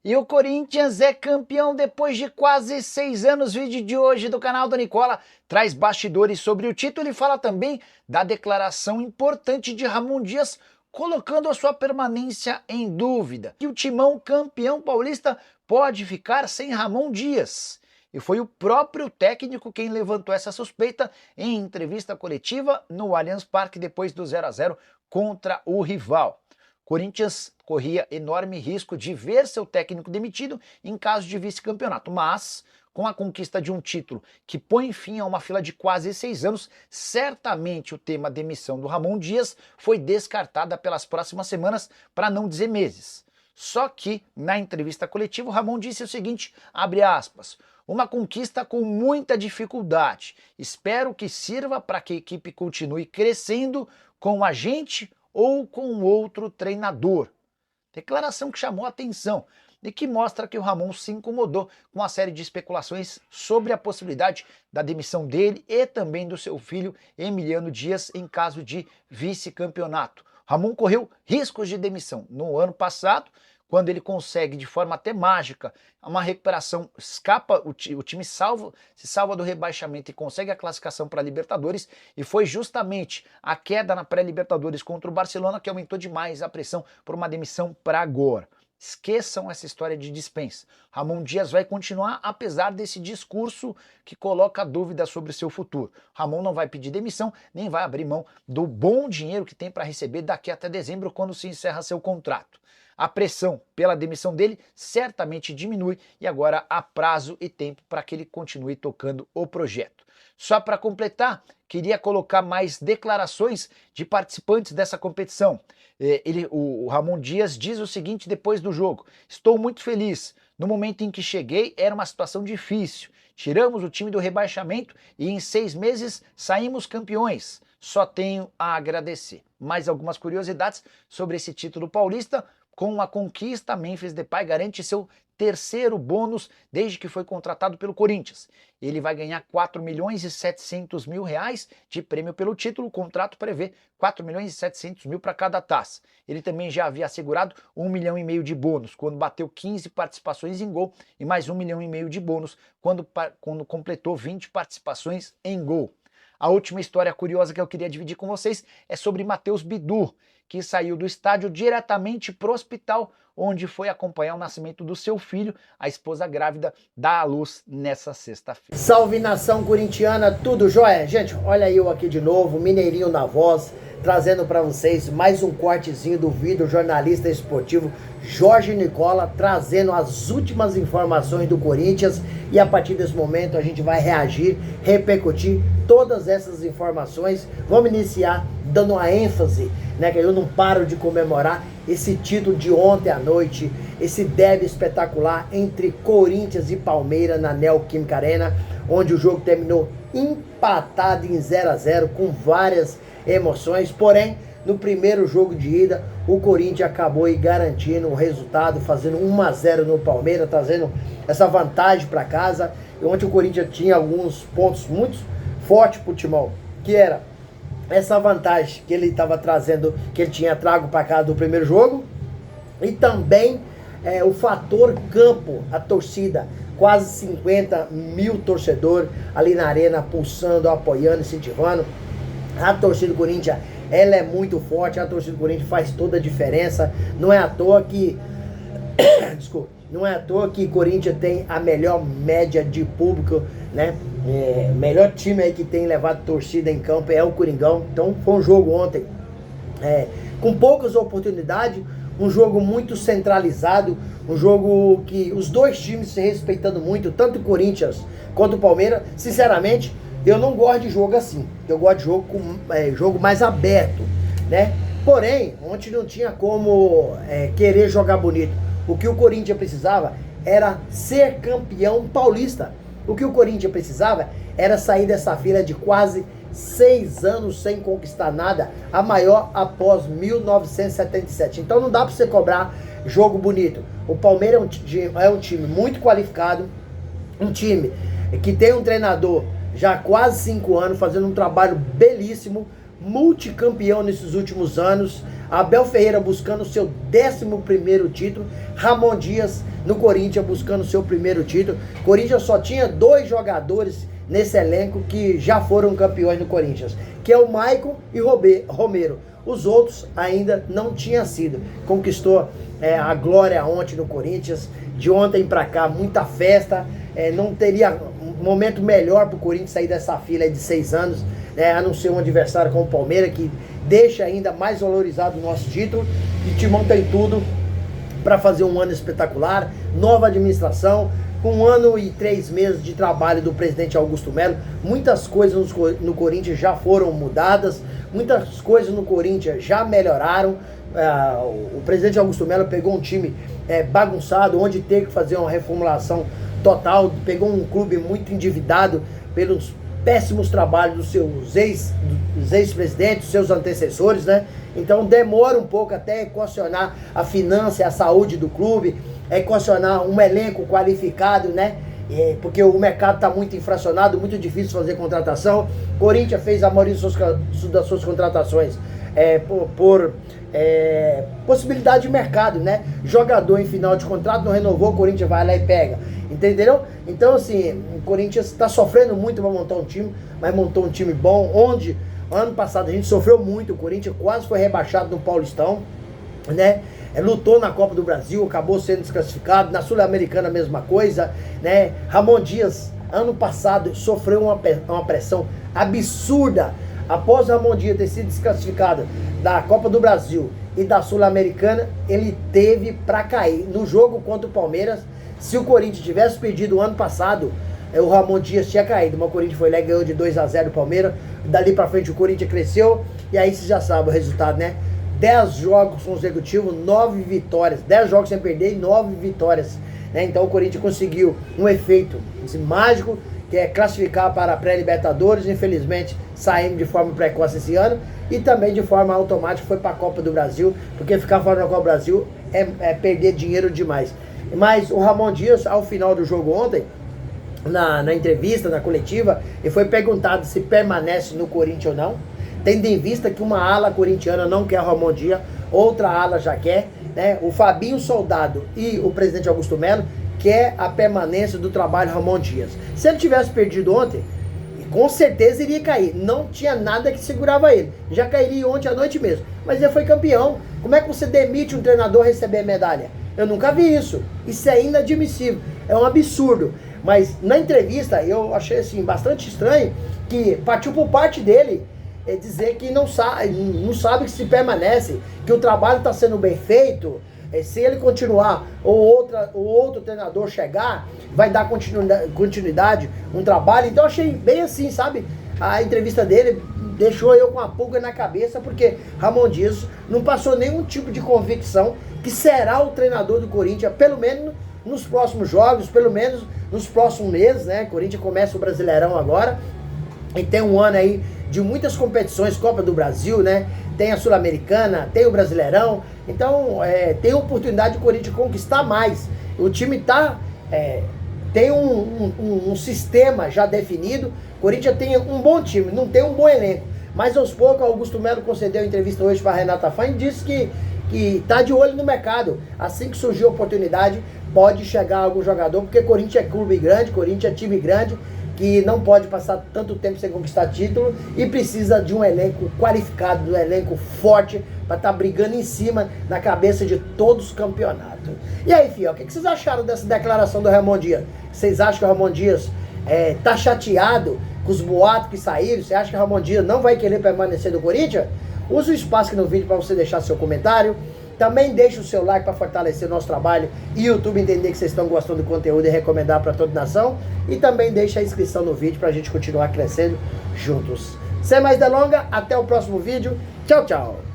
E o Corinthians é campeão depois de quase 6 anos. Vídeo de hoje do canal do Nicola traz bastidores sobre o título e fala também da declaração importante de Ramon Dias, colocando a sua permanência em dúvida. E o Timão, campeão paulista, pode ficar sem Ramon Dias. E foi o próprio técnico quem levantou essa suspeita em entrevista coletiva no Allianz Parque depois do 0-0 contra o rival. Corinthians corria enorme risco de ver seu técnico demitido em caso de vice-campeonato, mas com a conquista de um título que põe fim a uma fila de quase 6 anos, certamente o tema demissão do Ramon Dias foi descartada pelas próximas semanas, para não dizer meses. Só que, na entrevista coletiva, o Ramon disse o seguinte, abre aspas, uma conquista com muita dificuldade. Espero que sirva para que a equipe continue crescendo com a gente ou com outro treinador. Declaração que chamou a atenção e que mostra que o Ramon se incomodou com a série de especulações sobre a possibilidade da demissão dele e também do seu filho Emiliano Dias em caso de vice-campeonato. Ramon correu riscos de demissão no ano passado, quando ele consegue de forma até mágica uma recuperação, escapa, o time se salva do rebaixamento e consegue a classificação para a Libertadores, e foi justamente a queda na pré-Libertadores contra o Barcelona que aumentou demais a pressão por uma demissão para agora. Esqueçam essa história de dispensa. Ramon Dias vai continuar apesar desse discurso que coloca dúvidas sobre seu futuro. Ramon não vai pedir demissão, nem vai abrir mão do bom dinheiro que tem para receber daqui até dezembro, quando se encerra seu contrato. A pressão pela demissão dele certamente diminui e agora há prazo e tempo para que ele continue tocando o projeto. Só para completar, queria colocar mais declarações de participantes dessa competição. O Ramon Dias diz o seguinte depois do jogo: estou muito feliz. No momento em que cheguei era uma situação difícil. Tiramos o time do rebaixamento e em 6 meses saímos campeões. Só tenho a agradecer. Mais algumas curiosidades sobre esse título paulista. Com a conquista, Memphis Depay garante seu terceiro bônus desde que foi contratado pelo Corinthians. Ele vai ganhar 4 milhões e 700 mil reais de prêmio pelo título. O contrato prevê 4 milhões e 700 mil para cada taça. Ele também já havia assegurado 1,5 milhão de bônus quando bateu 15 participações em gol e mais 1,5 milhão de bônus quando completou 20 participações em gol. A última história curiosa que eu queria dividir com vocês é sobre Matheus Bidu, que saiu do estádio diretamente para o hospital, onde foi acompanhar o nascimento do seu filho. A esposa grávida dá à luz nessa sexta-feira. Salve nação corintiana, tudo jóia? Gente, olha eu aqui de novo, Mineirinho na voz, trazendo para vocês mais um cortezinho do vídeo jornalista esportivo Jorge Nicola, trazendo as últimas informações do Corinthians, e a partir desse momento a gente vai reagir, repercutir todas essas informações. Vamos iniciar dando uma ênfase, né, que eu não paro de comemorar esse título de ontem à noite, esse derby espetacular entre Corinthians e Palmeiras na Neoquímica Arena, onde o jogo terminou empatado em 0-0 com várias emoções, porém no primeiro jogo de ida o Corinthians acabou garantindo o resultado, fazendo 1-0 no Palmeiras, trazendo essa vantagem para casa. E ontem o Corinthians tinha alguns pontos muito fortes para o Timão, que era essa vantagem que ele estava trazendo, que ele tinha trago para casa do primeiro jogo, e também o fator campo, a torcida, quase 50 mil torcedores ali na arena, pulsando, apoiando, incentivando. A torcida do Corinthians, ela é muito forte, a torcida do Corinthians faz toda a diferença. Não é à toa que desculpa, não é à toa que Corinthians tem a melhor média de público, né? Melhor time aí que tem levado torcida em campo é o Coringão. Então foi um jogo ontem com poucas oportunidades, um jogo muito centralizado, um jogo que os dois times se respeitando muito, tanto o Corinthians quanto o Palmeiras. Sinceramente, eu não gosto de jogo assim, eu gosto de jogo jogo mais aberto, né? Porém, ontem não tinha como querer jogar bonito. O que o Corinthians precisava era ser campeão paulista. O que o Corinthians precisava era sair dessa fila de quase 6 anos sem conquistar nada, a maior após 1977. Então não dá para você cobrar jogo bonito. O Palmeiras é um time muito qualificado, um time que tem um treinador já há quase 5 anos fazendo um trabalho belíssimo, multicampeão nesses últimos anos. Abel Ferreira buscando o seu 11º título. Ramon Dias no Corinthians buscando o seu primeiro título. Corinthians só tinha 2 jogadores nesse elenco que já foram campeões do Corinthians, que é o Maicon e Romero. Os outros ainda não tinham sido. Conquistou a glória ontem no Corinthians. De ontem pra cá, muita festa. Não teria um momento melhor pro Corinthians sair dessa fila de 6 anos, a não ser um adversário como o Palmeiras, que deixa ainda mais valorizado o nosso título. E Timão tem tudo para fazer um ano espetacular. Nova administração, com 1 ano e 3 meses de trabalho do presidente Augusto Melo. Muitas coisas no Corinthians já foram mudadas, muitas coisas no Corinthians já melhoraram. O presidente Augusto Melo pegou um time bagunçado, onde teve que fazer uma reformulação total, pegou um clube muito endividado pelos péssimos trabalhos dos seus ex-presidentes, seus antecessores, né? Então demora um pouco até equacionar a finança e a saúde do clube, equacionar um elenco qualificado, né? Porque o mercado está muito inflacionado, muito difícil fazer contratação. Corinthians fez a maioria das suas contratações por possibilidade de mercado, né? Jogador em final de contrato não renovou, o Corinthians vai lá e pega, entendeu? Então assim, o Corinthians está sofrendo muito para montar um time, mas montou um time bom, onde ano passado a gente sofreu muito, o Corinthians quase foi rebaixado no Paulistão, né? Lutou na Copa do Brasil, acabou sendo desclassificado, na Sul-Americana a mesma coisa, né? Ramon Dias, ano passado, sofreu uma pressão absurda. Após Ramon Dias ter sido desclassificado da Copa do Brasil e da Sul-Americana, ele teve para cair. No jogo contra o Palmeiras, se o Corinthians tivesse perdido o ano passado, o Ramon Dias tinha caído, mas o Corinthians foi lá e ganhou de 2-0 o Palmeiras. Dali para frente o Corinthians cresceu, e aí você já sabe o resultado, né? 10 jogos consecutivos, 9 vitórias, 10 jogos sem perder e 9 vitórias, né? Então o Corinthians conseguiu um efeito mágico, que é classificar para a pré-Libertadores. Infelizmente saímos de forma precoce esse ano, e também de forma automática foi para a Copa do Brasil, porque ficar fora da Copa do Brasil é perder dinheiro demais. Mas o Ramon Dias, ao final do jogo ontem, na entrevista, na coletiva, ele foi perguntado se permanece no Corinthians ou não, tendo em vista que uma ala corintiana não quer o Ramon Dias, outra ala já quer, né? O Fabinho Soldado e o presidente Augusto Melo quer a permanência do trabalho Ramon Dias. Se ele tivesse perdido ontem, com certeza iria cair. Não tinha nada que segurava ele. Já cairia ontem à noite mesmo. Mas ele foi campeão. Como é que você demite um treinador receber medalha? Eu nunca vi isso. Isso é inadmissível. É um absurdo. Mas na entrevista eu achei assim bastante estranho que partiu por parte dele dizer que não sabe se permanece, que o trabalho está sendo bem feito. Se ele continuar ou outro treinador chegar, vai dar continuidade, um trabalho. Então eu achei bem assim, sabe? A entrevista dele deixou eu com a pulga na cabeça, porque Ramon Dias não passou nenhum tipo de convicção que será o treinador do Corinthians, pelo menos nos próximos jogos, pelo menos nos próximos meses, né? O Corinthians começa o Brasileirão agora, e tem um ano aí de muitas competições, Copa do Brasil, né? Tem a Sul-Americana, tem o Brasileirão. Então, tem a oportunidade de o Corinthians conquistar mais. O time tem um sistema já definido. O Corinthians tem um bom time, não tem um bom elenco. Mas aos poucos, o Augusto Melo concedeu entrevista hoje para a Renata Fã e disse que está de olho no mercado. Assim que surgir a oportunidade, pode chegar algum jogador, porque Corinthians é clube grande, Corinthians é time grande, que não pode passar tanto tempo sem conquistar título e precisa de um elenco qualificado, de um elenco forte para estar brigando em cima, na cabeça de todos os campeonatos. E aí, filho, o que vocês acharam dessa declaração do Ramon Dias? Vocês acham que o Ramon Dias tá chateado com os boatos que saíram? Você acha que o Ramon Dias não vai querer permanecer no Corinthians? Use o espaço aqui no vídeo para você deixar seu comentário. Também deixe o seu like para fortalecer o nosso trabalho e o YouTube entender que vocês estão gostando do conteúdo e recomendar para toda a nação. E também deixe a inscrição no vídeo para a gente continuar crescendo juntos. Sem mais delongas, até o próximo vídeo. Tchau, tchau!